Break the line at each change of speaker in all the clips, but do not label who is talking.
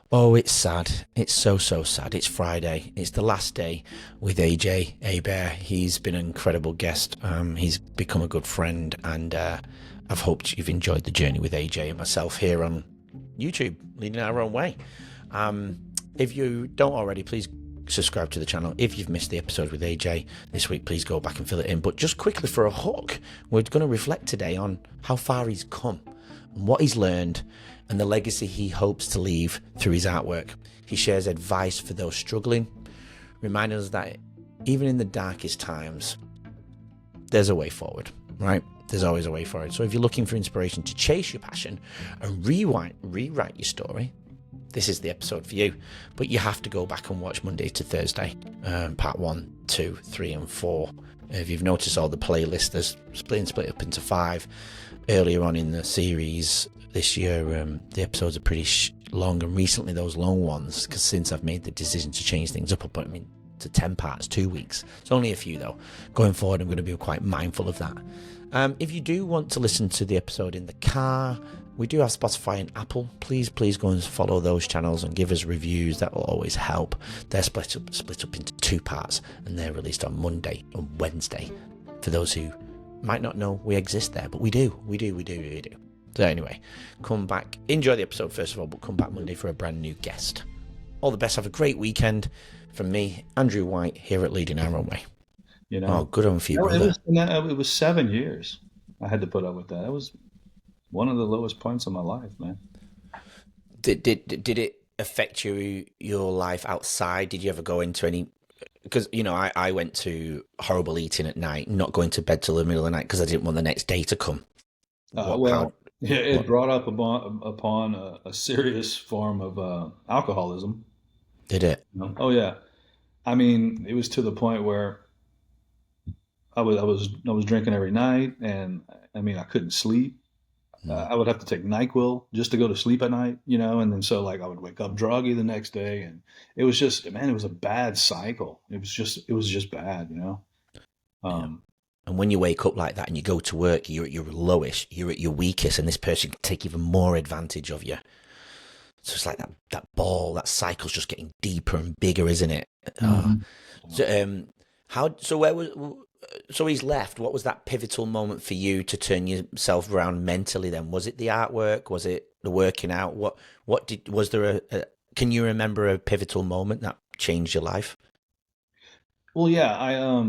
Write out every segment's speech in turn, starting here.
Oh, it's sad. It's so, so sad. It's Friday. It's the last day with AJ Hebert. He's been an incredible guest. He's become a good friend, and I've hoped you've enjoyed the journey with AJ and myself here on YouTube, leading our own way. Um, if you don't already, please subscribe to the channel. If you've missed the episode with AJ this week, please go back and fill it in. But just quickly for a hook, we're going to reflect today on how far he's come and what he's learned and the legacy he hopes to leave through his artwork. He shares advice for those struggling, reminding us that even in the darkest times, there's a way forward, right? There's always a way forward. So if you're looking for inspiration to chase your passion and rewrite your story, this is the episode for you. But you have to go back and watch Monday to Thursday, part 1, 2, 3 and 4. If you've noticed, all the playlists, there's split up into 5. Earlier on in the series this year, the episodes are pretty long, and recently those long ones, because since I've made the decision to change things up, I put them into 10 parts, 2 weeks. It's only a few though. Going forward, I'm going to be quite mindful of that. If you do want to listen to the episode in the car, we do have Spotify and Apple. Please go and follow those channels and give us reviews. That will always help. They're split up into 2 parts, and they're released on Monday and Wednesday. For those who might not know we exist there, but we do. So anyway, come back, enjoy the episode first of all, but come back Monday for a brand new guest. All the best. Have a great weekend from me, Andrew White, here at Leading Our Own Way. Oh, good on for you, brother.
It was 7 years I had to put up with that. It was one of the lowest points of my life, man.
Did it affect your life outside? Did you ever go into any? Because I went to horrible eating at night, not going to bed till the middle of the night because I didn't want the next day to come.
It brought up upon a serious form of alcoholism.
Did it?
Oh yeah, I mean, it was to the point where I was drinking every night, and I mean, I couldn't sleep. I would have to take NyQuil just to go to sleep at night, and then so like I would wake up groggy the next day, and it was just, man, it was a bad cycle. It was just bad.
Yeah.
Um,
And when you wake up like that and you go to work, you're at your lowest, you're at your weakest, and this person can take even more advantage of you. So it's like that cycle's just getting deeper and bigger, isn't it?
mhm.
So he's left. What was that pivotal moment for you to turn yourself around mentally then? Was it the artwork? Was it the working out? Was there can you remember a pivotal moment that changed your life?
Well, yeah,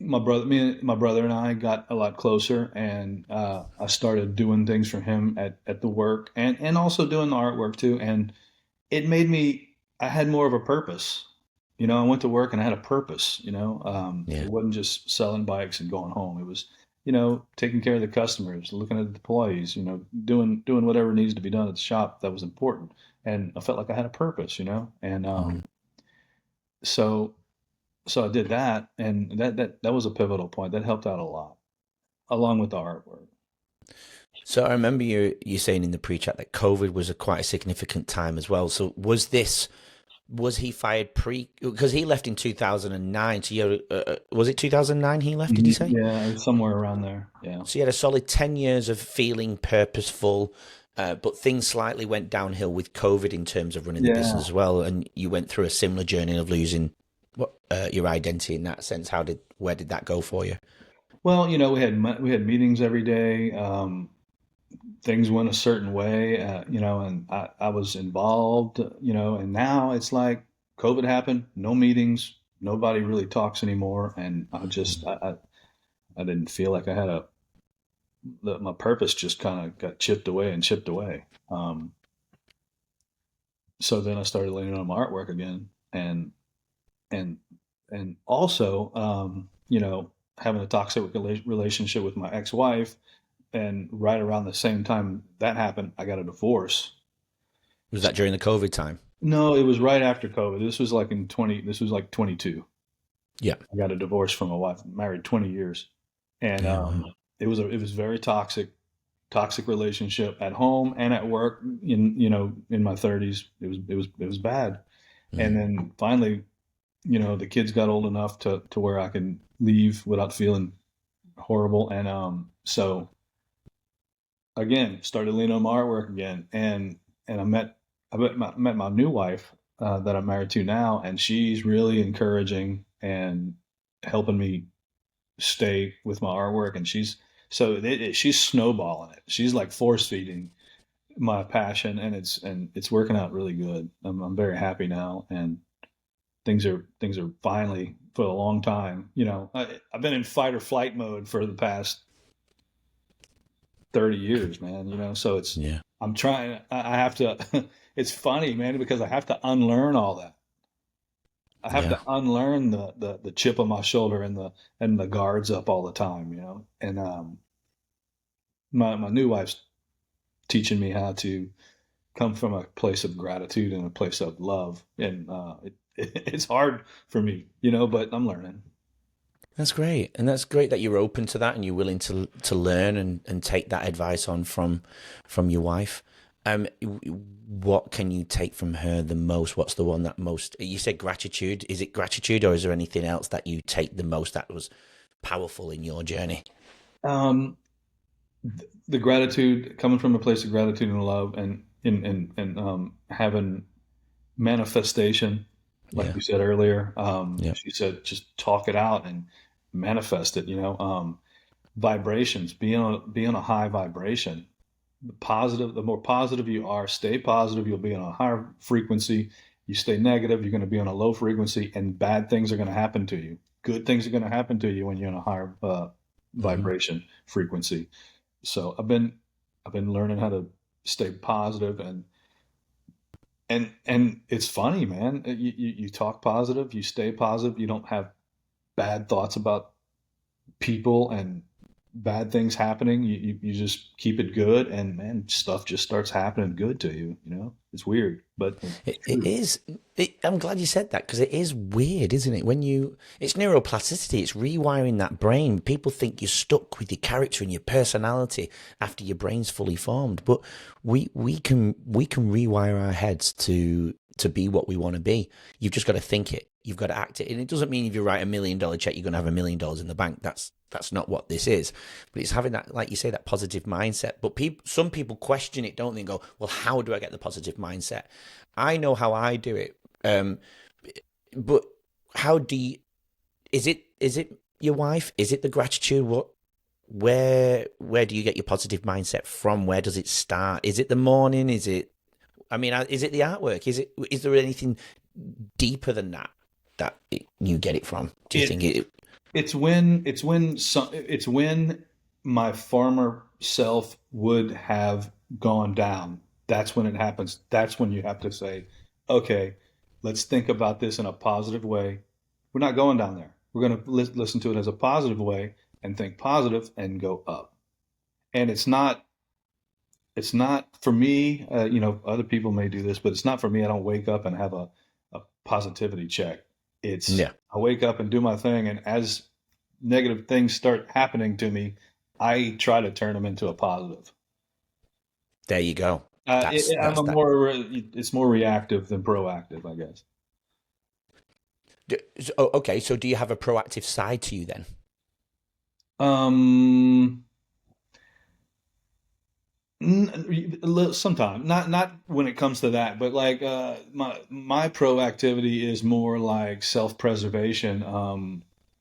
my brother and I got a lot closer, and I started doing things for him at the work, and also doing the artwork too. And it made me, I had more of a purpose. I went to work and I had a purpose. It
Yeah.
wasn't just selling bikes and going home. It was, taking care of the customers, looking at the employees, doing whatever needs to be done at the shop that was important. And I felt like I had a purpose. And
Mm.
so so I did that, and that was a pivotal point. That helped out a lot, along with the artwork.
So I remember you saying in the pre-chat that COVID was a quite a significant time as well. So was he fired because he left in 2009? So was it 2009 he left? Did you say?
Yeah, it was somewhere around there. Yeah.
So you had a solid 10 years of feeling purposeful, but things slightly went downhill with COVID in terms of running the
Yeah.
business as well. And you went through a similar journey of losing your identity in that sense. Where did that go for you?
Well, we had meetings every day. Things went a certain way, and I was involved, and now it's like COVID happened, no meetings, nobody really talks anymore, and I didn't feel like I had my purpose just kind of got chipped away and chipped away. So then I started laying on my artwork again, and and also, having a toxic relationship with my ex-wife, and right around the same time that happened, I got a divorce.
Was that during the COVID time?
No, it was right after COVID. This was like 22.
Yeah.
I got a divorce from a wife, married 20 years, and
Yeah. Wow.
it was very toxic relationship at home and at work. In my 30s, it was bad. And
Mm.
then finally, the kids got old enough to where I could leave without feeling horrible. And so again, started leaning on my artwork again, and I met I met my new wife that I'm married to now, and she's really encouraging and helping me stay with my artwork. And she's snowballing it. She's like force feeding my passion, and it's working out really good. I'm very happy now, and things are finally for a long time. I've been in fight or flight mode for the past 30 years, man. So
Yeah.
I'm trying. I have to. It's funny, man, because I have to unlearn all that. I have
Yeah.
to unlearn the chip on my shoulder and the guards up all the time. And my new wife's teaching me how to come from a place of gratitude and a place of love, and it's hard for me, but I'm learning.
That's great. And that's great that you're open to that and you're willing to learn and take that advice on from your wife. What can you take from her the most? What's the one that most you said gratitude? Is it gratitude or is there anything else that you take the most that was powerful in your journey?
Um, the gratitude coming from a place of gratitude and love, and having manifestation, like
Yeah.
we said earlier.
Yeah.
She said just talk it out and manifest it. Vibrations, be on a high vibration. The more positive you are, stay positive. You'll be on a higher frequency. You stay negative, you're going to be on a low frequency, and bad things are going to happen to you. Good things are going to happen to you when you're in a higher
Hmm.
vibration frequency. So I've been learning how to stay positive, and it's funny, man. You talk positive, you stay positive, you don't have bad thoughts about people and bad things happening. You just keep it good, and man, stuff just starts happening good to you. It's weird, but it's
It
true.
is. I'm glad you said that because it is weird, isn't it? It's neuroplasticity. It's rewiring that brain. People think you're stuck with your character and your personality after your brain's fully formed, but we can rewire our heads to be what we want to be. You've just got to think it. You've got to act it, and it doesn't mean if you write $1 million check, you're going to have $1 million in the bank. That's not what this is. But it's having that, like you say, that positive mindset. But some people question it, don't they? And go, well, how do I get the positive mindset? I know how I do it. But how do you, is it your wife? Is it the gratitude? Where do you get your positive mindset from? Where does it start? Is it the morning? Is it the artwork? Is there anything deeper than that you get it from? Do you think
It
it?
it's when my former self would have gone down. That's when it happens. That's when you have to say, okay, let's think about this in a positive way. We're not going down there. We're going to listen to it as a positive way and think positive and go up. And it's not for me. Other people may do this, but it's not for me. I don't wake up and have a positivity check. It's
Yeah,
I wake up and do my thing, and as negative things start happening to me, I try to turn them into a positive.
there you go.
I'm
That's
a
that.
more it's more reactive than proactive, I guess.
Okay, so do you have a proactive side to you then?
Um, Sometimes, not when it comes to that, but like my proactivity is more like self-preservation.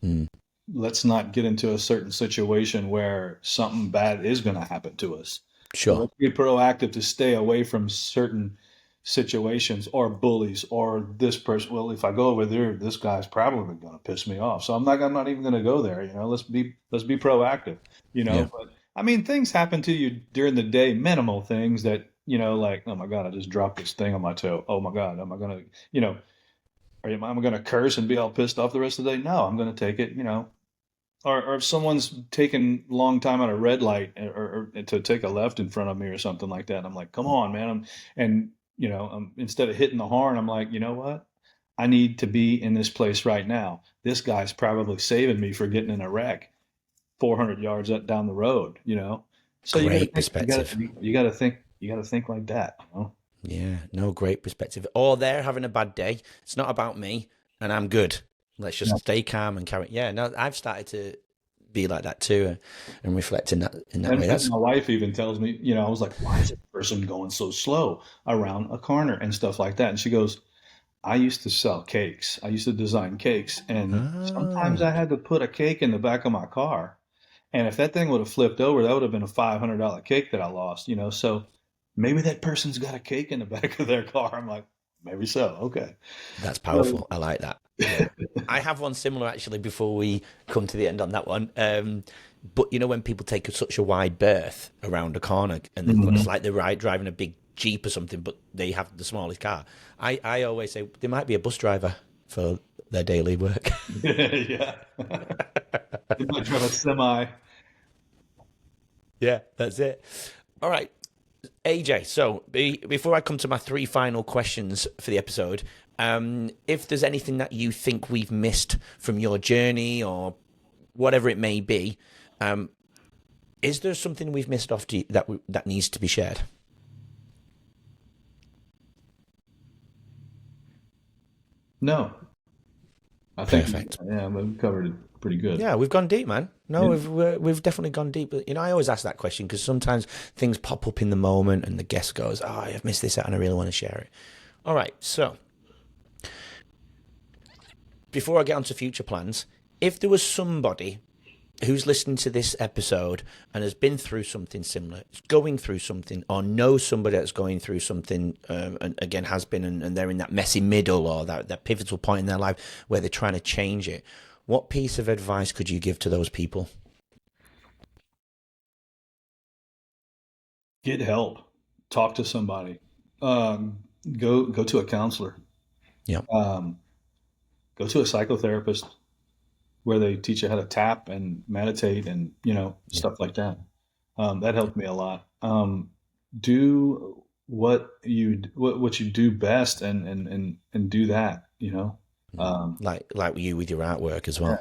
Mm,
Let's not get into a certain situation where something bad is going to happen to us. So
sure.
let's be proactive to stay away from certain situations or bullies or this person. Well, if I go over there, this guy's probably going to piss me off. So I'm not even going to go there. Let's be proactive,
Yeah.
but I mean, things happen to you during the day, minimal things that, like, oh my God, I just dropped this thing on my toe. Oh my God, am I going to, am I going to curse and be all pissed off the rest of the day? No, I'm going to take it, or if someone's taking a long time at a red light, or to take a left in front of me or something like that, I'm like, come on, man. And instead of hitting the horn, I'm like, you know what? I need to be in this place right now. This guy's probably saving me for getting in a wreck 400 yards down the road. So you got to
Great
think, you got
perspective.
to you got to think, like that.
Yeah, no, great perspective. Or they're having a bad day. It's not about me, and I'm good. Let's
Yeah.
just stay calm and carry. Yeah, no, I've started to be like that too, and reflect in that way.
And
That's
my wife even tells me, I was like, why is this person going so slow around a corner and stuff like that? And she goes, I used to sell cakes. I used to design cakes. And sometimes
ah,
I had to put a cake in the back of my car. And if that thing would have flipped over, that would have been a $500 cake that I lost. So maybe that person's got a cake in the back of their car. I'm like, maybe so. Okay.
that's
So,
powerful. I like that. Yeah. I have one similar actually before we come to the end on that one. But when people take such a wide berth around a corner and it's
mhm.
like they're driving a big Jeep or something, but they have the smallest car. I always say they might be a bus driver for their daily work.
Yeah. They might drive a semi.
Yeah, that's it. All right, AJ. So before I come to my three final questions for the episode, if there's anything that you think we've missed from your journey or whatever it may be, um, is there something we've missed off that needs to be shared?
No, I think,
Perfect.
yeah, we've covered it pretty good.
Yeah, we've gone deep, man. No,
Yeah.
we've definitely gone deep. I always ask that question because sometimes things pop up in the moment, and the guest goes, "Oh, I've missed this out, and I really want to share it." All right, so before I get on to future plans, if there was somebody who's listening to this episode and has been through something similar, is going through something, or knows somebody that's going through something, and again has been, and they're in that messy middle or that pivotal point in their life where they're trying to change it, what piece of advice could you give to those people?
Get help. Talk to somebody. Go to a counselor.
Yeah,
Um, go to a psychotherapist where they teach you how to tap and meditate and
yeah,
stuff like that. That helped me a lot. Do what you do best and do that. Um,
like you with your artwork as
yeah.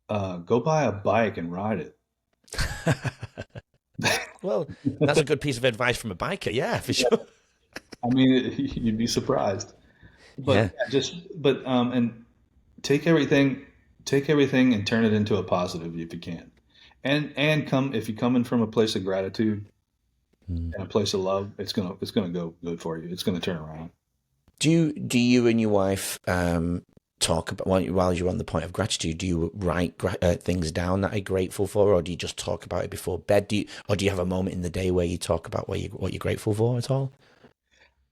well.
Go buy a bike and ride it.
Well, that's a good piece of advice from a biker. Yeah, for
Yeah.
sure.
I mean, you'd be surprised. But
Yeah,
yeah, and take everything take everything and turn it into a positive if you can. And come if you come in from a place of gratitude and a place of love, it's gonna go good for you. It's gonna turn around.
do you and your wife talk about while you're on the point of gratitude? Do you write things down that you're grateful for, or do you just talk about it before bed? Do you have a moment in the day where you talk about what you're grateful for at all?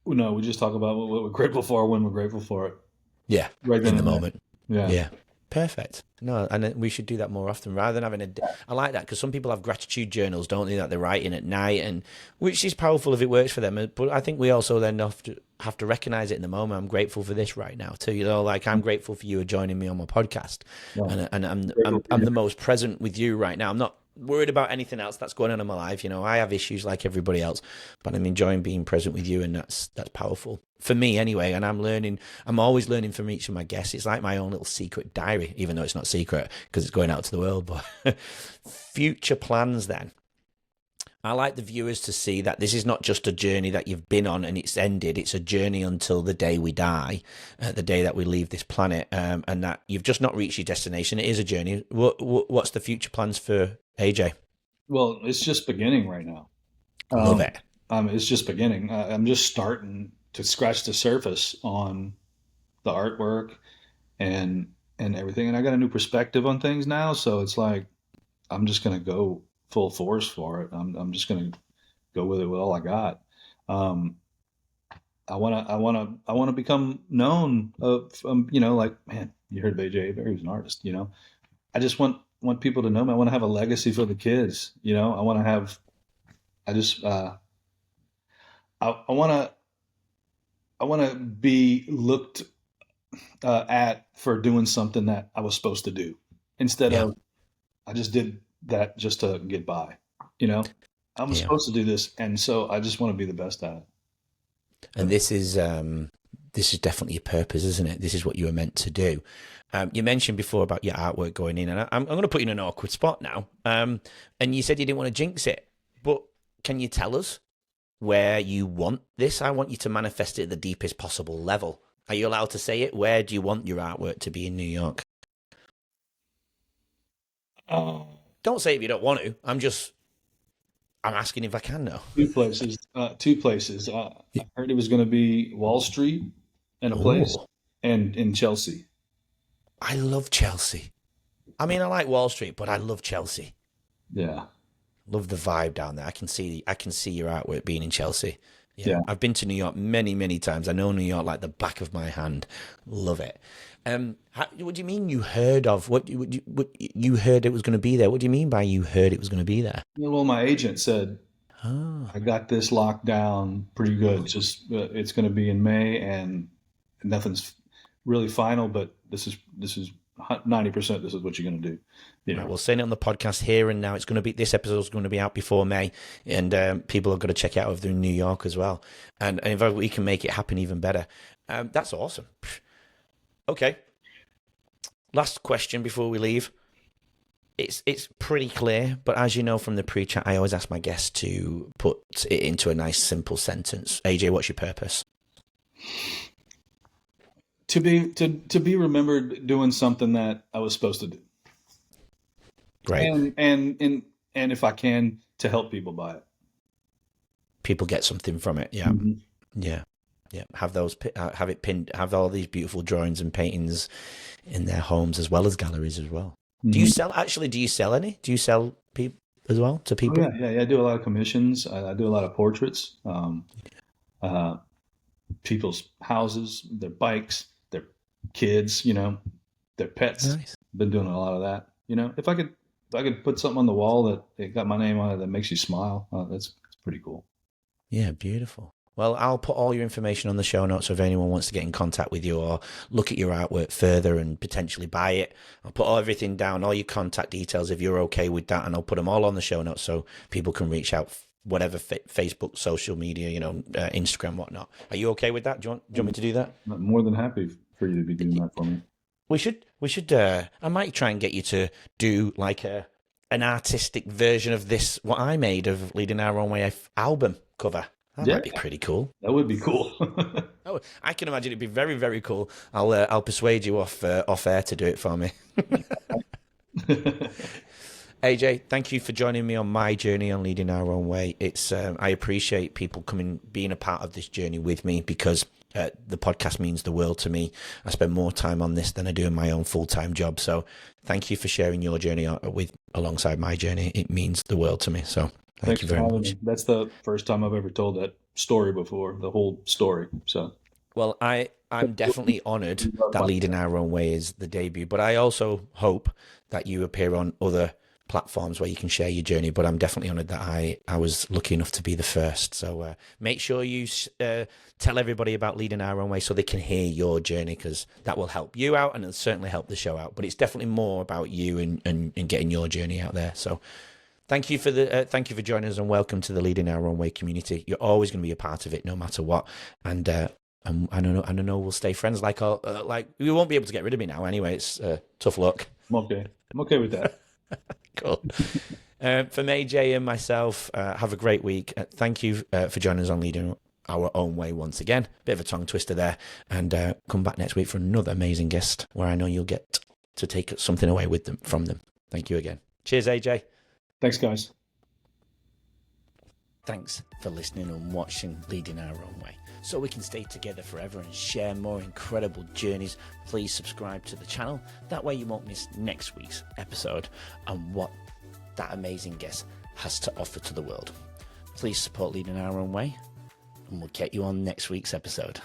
No, we just talk about what we're grateful for when we're grateful for it.
Yeah,
Right then
in the
and there.
moment.
Yeah.
Yeah, perfect. No, and we should do that more often rather than having a. I like that because some people have gratitude journals, don't they? That they're writing at night, and which is powerful if it works for them. But I think we also then have to recognize it in the moment. I'm grateful for this right now too. Like I'm grateful for you joining me on my podcast,
Yeah.
and I'm
Grateful
I'm
for
I'm
you.
the most present with you right now. I'm not worried about anything else that's going on in my life. I have issues like everybody else, but I'm enjoying being present with you, and that's powerful for me anyway. And I'm learning. I'm always learning from each of my guests. It's like my own little secret diary, even though it's not secret because it's going out to the world. But future plans then. I like the viewers to see that this is not just a journey that you've been on and it's ended. It's a journey until the day we die, the day that we leave this planet, and that you've just not reached your destination. It is a journey. What's the future plans for AJ?
Well, it's just beginning right now.
Love
Um,
it.
it's just beginning. I'm just starting to scratch the surface on the artwork and everything. And I got a new perspective on things now, so it's like I'm just gonna go full force for it. I'm just gonna go with it with all I got. Um, I wanna become known of like, man, you heard of AJ Hebert, he was an artist. I just want people to know me. I want to have a legacy for the kids. I want to have. I just I want to be looked at for doing something that I was supposed to do instead
Yeah,
of I just did that just to get by. You know, I'm
yeah.
supposed to do this, and so I just want to be the best at
And
it.
this is definitely your purpose, isn't it? This is what you were meant to do. You mentioned before about your artwork going in, and I'm going to put you in an awkward spot now. And you said you didn't want to jinx it, but can you tell us where you want this? I want you to manifest it at the deepest possible level. Are you allowed to say it? Where do you want your artwork to be in New York?
Uh,
Don't say if you don't want to. I'm asking if I can know.
Two places. Two places. I heard it was going to be Wall Street and a place,
Oh,
and in Chelsea.
I love Chelsea. I mean, I like Wall Street, but I love Chelsea.
Yeah.
Love the vibe down there. I can see your artwork being in Chelsea. Yeah,
Yeah.
I've been to New York many, many times. I know New York like the back of my hand. Love it. What do you mean you heard of what you heard it was going to be there? What do you mean by you heard it was going to be there?
Yeah, well, my agent said
Oh,
I got this locked down pretty good. Just it's going to be in May, and nothing's really final. But this is 90%. This is what you're going to do. You
right.
know.
We'll saying it on the podcast here and now. It's going to be this episode is going to be out before May, and people are going to check it out if they're in New York as well. And if we can make it happen even better, that's awesome. Okay. Last question before we leave. It's pretty clear, but as you know from the pre-chat, I always ask my guests to put it into a nice, simple sentence. AJ, what's your purpose?
To be remembered doing something that I was supposed to do,
Great.
and if I can, to help people by it.
People get something from it. Yeah,
Mhm.
yeah, yeah. Have it pinned. Have all these beautiful drawings and paintings in their homes as well as galleries as well. Do you
Mhm.
sell? Actually, do you sell any? Do you sell people as well to
Oh
people?
yeah. I do a lot of commissions. I do a lot of portraits. Uh, People's houses, their bikes, their kids, their pets.
Nice.
Been doing a lot of that. If I could put something on the wall that it got my name on it that makes you smile, that's pretty cool.
Yeah, beautiful. Well, I'll put all your information on the show notes so if anyone wants to get in contact with you or look at your artwork further and potentially buy it. I'll put everything down, all your contact details if you're okay with that, and I'll put them all on the show notes so people can reach out, whatever, Facebook, social media, Instagram, whatnot. Are you okay with that? Do you want me to do that?
I'm more than happy for you to be doing that for me.
We should. I might try and get you to do like an artistic version of this, what I made of Leading Our Own Way album cover. That
Yeah,
might be pretty cool.
that would be cool.
Oh, I can imagine it'd be very, very cool. I'll persuade you off air to do it for me. AJ, thank you for joining me on my journey on Leading Our Own Way. It's I appreciate people being a part of this journey with me because the podcast means the world to me. I spend more time on this than I do in my own full-time job. So thank you for sharing your journey alongside my journey. It means the world to me. So thank
Thanks
you
for
very
having
much.
me. That's the first time I've ever told that story before, the whole story. So
Well, I'm definitely honoured
you love
that
my
Leading Our Own Way is the debut, but I also hope that you appear on other platforms where you can share your journey. But I'm definitely honoured that I was lucky enough to be the first. So make sure you tell everybody about Leading Our Own Way so they can hear your journey because that will help you out and it'll certainly help the show out. But it's definitely more about you and getting your journey out there. So thank you for joining us and welcome to the Leading Our Own Way community. You're always going to be a part of it, no matter what. And I know we'll stay friends. Like we won't be able to get rid of me now. Anyway, it's tough luck.
I'm okay. I'm okay with that.
Cool. From AJ and myself, have a great week. Thank you for joining us on Leading Our Own Way once again. Bit of a tongue twister there, and come back next week for another amazing guest where I know you'll get to take something away from them. Thank you again. Cheers, AJ.
Thanks, guys.
Thanks for listening and watching Leading Our Own Way. So we can stay together forever and share more incredible journeys, please subscribe to the channel. That way you won't miss next week's episode and what that amazing guest has to offer to the world. Please support Leading Our Own Way, and we'll get you on next week's episode.